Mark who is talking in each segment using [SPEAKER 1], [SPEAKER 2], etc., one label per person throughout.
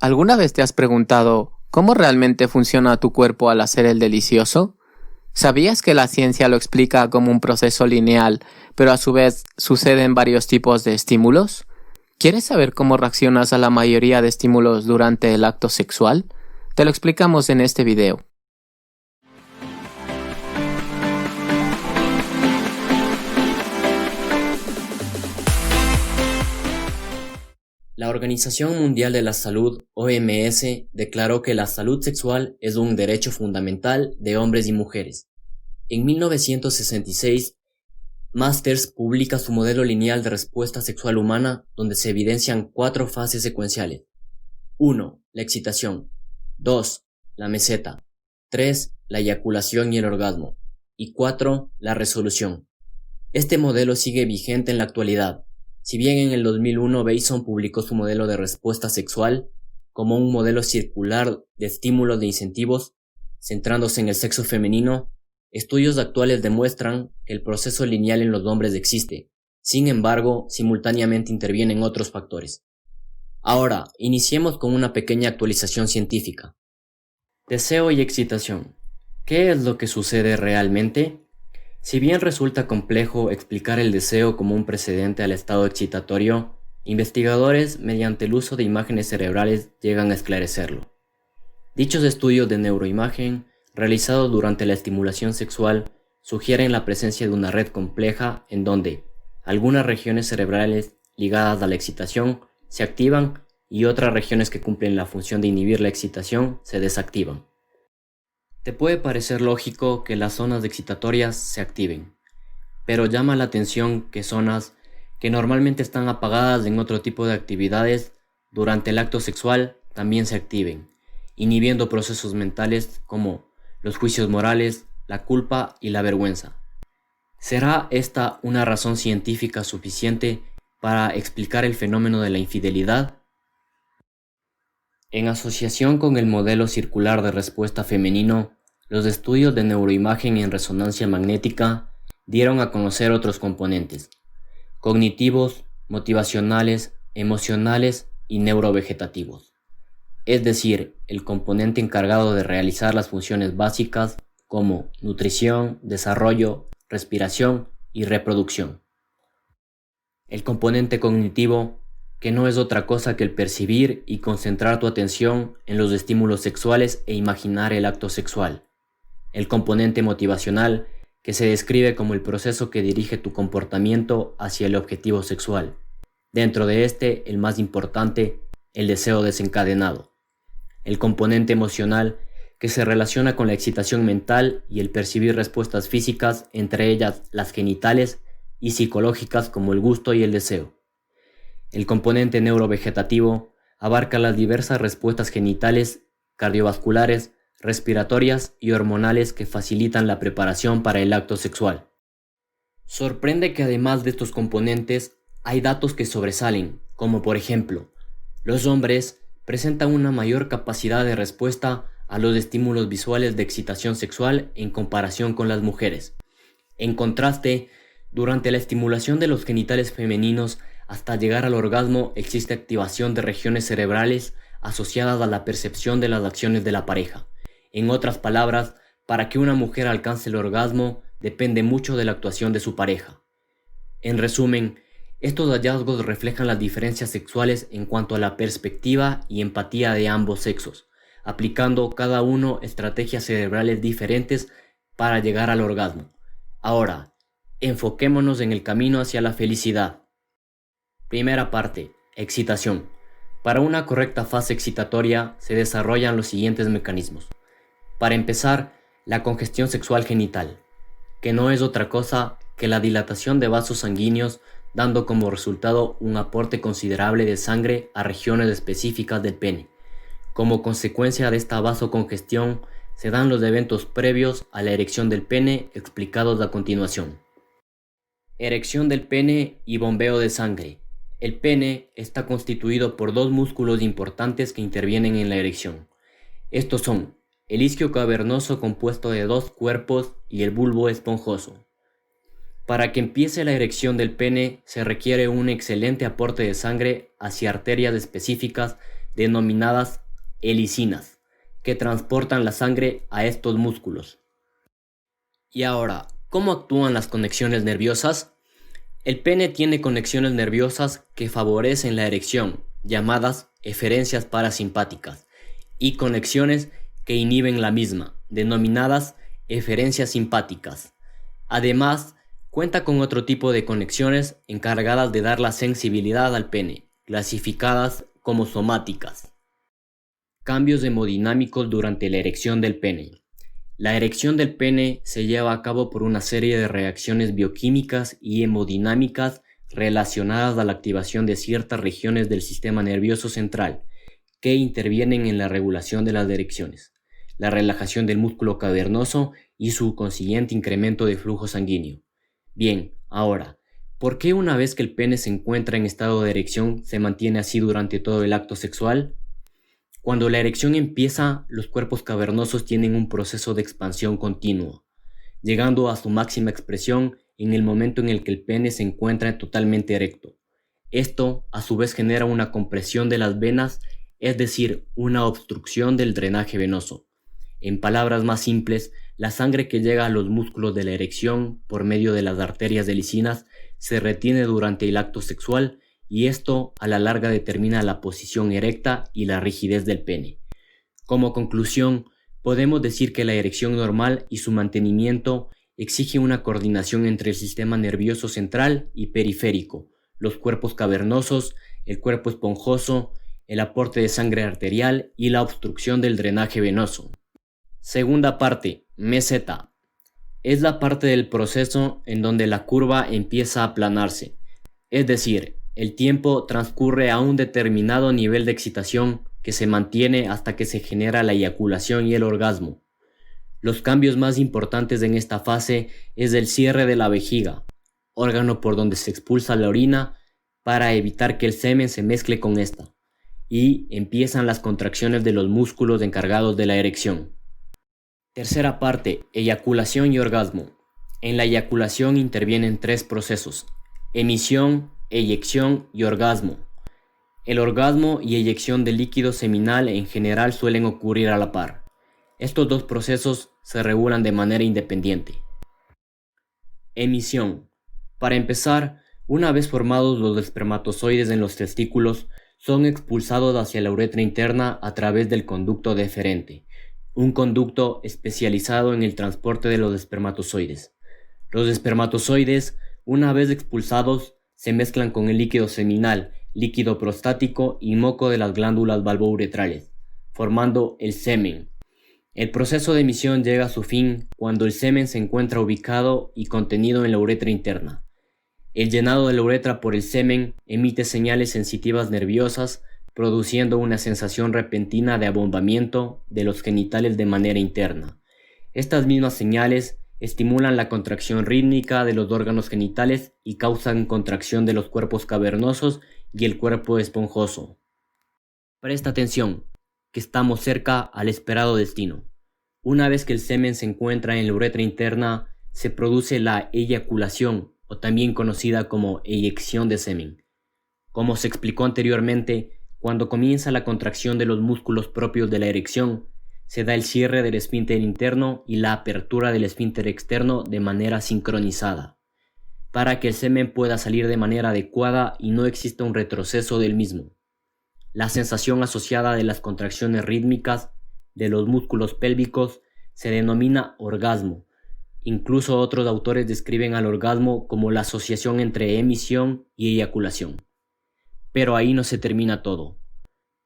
[SPEAKER 1] ¿Alguna vez te has preguntado cómo realmente funciona tu cuerpo al hacer el delicioso? ¿Sabías que la ciencia lo explica como un proceso lineal, pero a su vez suceden varios tipos de estímulos? ¿Quieres saber cómo reaccionas a la mayoría de estímulos durante el acto sexual? Te lo explicamos en este video.
[SPEAKER 2] La Organización Mundial de la Salud, OMS, declaró que la salud sexual es un derecho fundamental de hombres y mujeres. En 1966, Masters publica su modelo lineal de respuesta sexual humana, donde se evidencian 4 fases secuenciales. 1. La excitación. 2. La meseta. 3. La eyaculación y el orgasmo. Y 4. La resolución. Este modelo sigue vigente en la actualidad. Si bien en el 2001 Bason publicó su modelo de respuesta sexual como un modelo circular de estímulos de incentivos, centrándose en el sexo femenino, estudios actuales demuestran que el proceso lineal en los hombres existe. Sin embargo, simultáneamente intervienen otros factores. Ahora, iniciemos con una pequeña actualización científica. Deseo y excitación. ¿Qué es lo que sucede realmente? Si bien resulta complejo explicar el deseo como un precedente al estado excitatorio, investigadores, mediante el uso de imágenes cerebrales, llegan a esclarecerlo. Dichos estudios de neuroimagen, realizados durante la estimulación sexual, sugieren la presencia de una red compleja en donde algunas regiones cerebrales ligadas a la excitación se activan y otras regiones que cumplen la función de inhibir la excitación se desactivan. Te puede parecer lógico que las zonas excitatorias se activen, pero llama la atención que zonas que normalmente están apagadas en otro tipo de actividades durante el acto sexual también se activen, inhibiendo procesos mentales como los juicios morales, la culpa y la vergüenza. ¿Será esta una razón científica suficiente para explicar el fenómeno de la infidelidad? En asociación con el modelo circular de respuesta femenino, los estudios de neuroimagen en resonancia magnética dieron a conocer otros componentes, cognitivos, motivacionales, emocionales y neurovegetativos. Es decir, el componente encargado de realizar las funciones básicas como nutrición, desarrollo, respiración y reproducción. El componente cognitivo, que no es otra cosa que el percibir y concentrar tu atención en los estímulos sexuales e imaginar el acto sexual. El componente motivacional, que se describe como el proceso que dirige tu comportamiento hacia el objetivo sexual. Dentro de este, el más importante, el deseo desencadenado. El componente emocional, que se relaciona con la excitación mental y el percibir respuestas físicas, entre ellas las genitales, y psicológicas como el gusto y el deseo. El componente neurovegetativo abarca las diversas respuestas genitales, cardiovasculares, respiratorias y hormonales que facilitan la preparación para el acto sexual. Sorprende que además de estos componentes hay datos que sobresalen, como por ejemplo, los hombres presentan una mayor capacidad de respuesta a los estímulos visuales de excitación sexual en comparación con las mujeres. En contraste, durante la estimulación de los genitales femeninos hasta llegar al orgasmo existe activación de regiones cerebrales asociadas a la percepción de las acciones de la pareja. En otras palabras, para que una mujer alcance el orgasmo depende mucho de la actuación de su pareja. En resumen, estos hallazgos reflejan las diferencias sexuales en cuanto a la perspectiva y empatía de ambos sexos, aplicando cada uno estrategias cerebrales diferentes para llegar al orgasmo. Ahora, enfoquémonos en el camino hacia la felicidad. Primera parte, excitación. Para una correcta fase excitatoria se desarrollan los siguientes mecanismos. Para empezar, la congestión sexual genital, que no es otra cosa que la dilatación de vasos sanguíneos, dando como resultado un aporte considerable de sangre a regiones específicas del pene. Como consecuencia de esta vasocongestión, se dan los eventos previos a la erección del pene explicados a continuación. Erección del pene y bombeo de sangre. El pene está constituido por 2 músculos importantes que intervienen en la erección. Estos son el isquio cavernoso compuesto de 2 cuerpos y el bulbo esponjoso. Para que empiece la erección del pene se requiere un excelente aporte de sangre hacia arterias específicas denominadas helicinas, que transportan la sangre a estos músculos. Y ahora, ¿cómo actúan las conexiones nerviosas? El pene tiene conexiones nerviosas que favorecen la erección, llamadas eferencias parasimpáticas, y conexiones que inhiben la misma, denominadas eferencias simpáticas. Además, cuenta con otro tipo de conexiones encargadas de dar la sensibilidad al pene, clasificadas como somáticas. Cambios hemodinámicos durante la erección del pene. La erección del pene se lleva a cabo por una serie de reacciones bioquímicas y hemodinámicas relacionadas a la activación de ciertas regiones del sistema nervioso central que intervienen en la regulación de las erecciones, la relajación del músculo cavernoso y su consiguiente incremento de flujo sanguíneo. Bien, ahora, ¿por qué una vez que el pene se encuentra en estado de erección se mantiene así durante todo el acto sexual? Cuando la erección empieza, los cuerpos cavernosos tienen un proceso de expansión continuo, llegando a su máxima expresión en el momento en el que el pene se encuentra totalmente erecto. Esto, a su vez, genera una compresión de las venas, es decir, una obstrucción del drenaje venoso. En palabras más simples, la sangre que llega a los músculos de la erección por medio de las arterias helicinas se retiene durante el acto sexual, y esto a la larga determina la posición erecta y la rigidez del pene. Como conclusión, podemos decir que la erección normal y su mantenimiento exige una coordinación entre el sistema nervioso central y periférico, los cuerpos cavernosos, el cuerpo esponjoso, el aporte de sangre arterial y la obstrucción del drenaje venoso. Segunda parte, meseta. Es la parte del proceso en donde la curva empieza a aplanarse, es decir, el tiempo transcurre a un determinado nivel de excitación que se mantiene hasta que se genera la eyaculación y el orgasmo. Los cambios más importantes en esta fase es el cierre de la vejiga, órgano por donde se expulsa la orina para evitar que el semen se mezcle con esta, y empiezan las contracciones de los músculos encargados de la erección. Tercera parte, eyaculación y orgasmo. En la eyaculación intervienen tres procesos: emisión, eyección y orgasmo. El orgasmo y eyección del líquido seminal en general suelen ocurrir a la par. Estos dos procesos se regulan de manera independiente. Emisión. Para empezar, una vez formados los espermatozoides en los testículos, son expulsados hacia la uretra interna a través del conducto deferente, un conducto especializado en el transporte de los espermatozoides. Los espermatozoides, una vez expulsados, se mezclan con el líquido seminal, líquido prostático y moco de las glándulas valvouretrales, formando el semen. El proceso de emisión llega a su fin cuando el semen se encuentra ubicado y contenido en la uretra interna. El llenado de la uretra por el semen emite señales sensitivas nerviosas, produciendo una sensación repentina de abombamiento de los genitales de manera interna. Estas mismas señales estimulan la contracción rítmica de los órganos genitales y causan contracción de los cuerpos cavernosos y el cuerpo esponjoso. Presta atención, que estamos cerca al esperado destino. Una vez que el semen se encuentra en la uretra interna, se produce la eyaculación, o también conocida como eyección de semen. Como se explicó anteriormente, cuando comienza la contracción de los músculos propios de la erección, se da el cierre del esfínter interno y la apertura del esfínter externo de manera sincronizada, para que el semen pueda salir de manera adecuada y no exista un retroceso del mismo. La sensación asociada de las contracciones rítmicas de los músculos pélvicos se denomina orgasmo. Incluso otros autores describen al orgasmo como la asociación entre emisión y eyaculación. Pero ahí no se termina todo.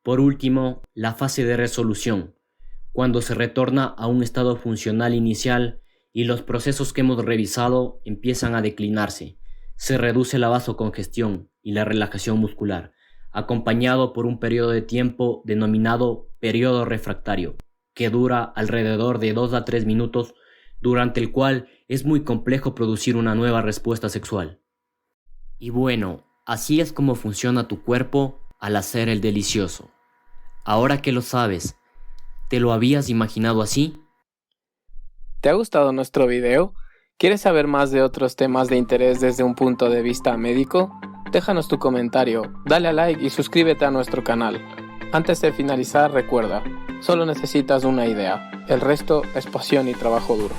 [SPEAKER 2] Por último, la fase de resolución, cuando se retorna a un estado funcional inicial y los procesos que hemos revisado empiezan a declinarse. Se reduce la vasocongestión y la relajación muscular, acompañado por un periodo de tiempo denominado periodo refractario, que dura alrededor de 2 a 3 minutos, durante el cual es muy complejo producir una nueva respuesta sexual. Y bueno, así es como funciona tu cuerpo al hacer el delicioso. Ahora que lo sabes, ¿te lo habías imaginado así?
[SPEAKER 1] ¿Te ha gustado nuestro video? ¿Quieres saber más de otros temas de interés desde un punto de vista médico? Déjanos tu comentario, dale a like y suscríbete a nuestro canal. Antes de finalizar, recuerda, solo necesitas una idea. El resto es pasión y trabajo duro.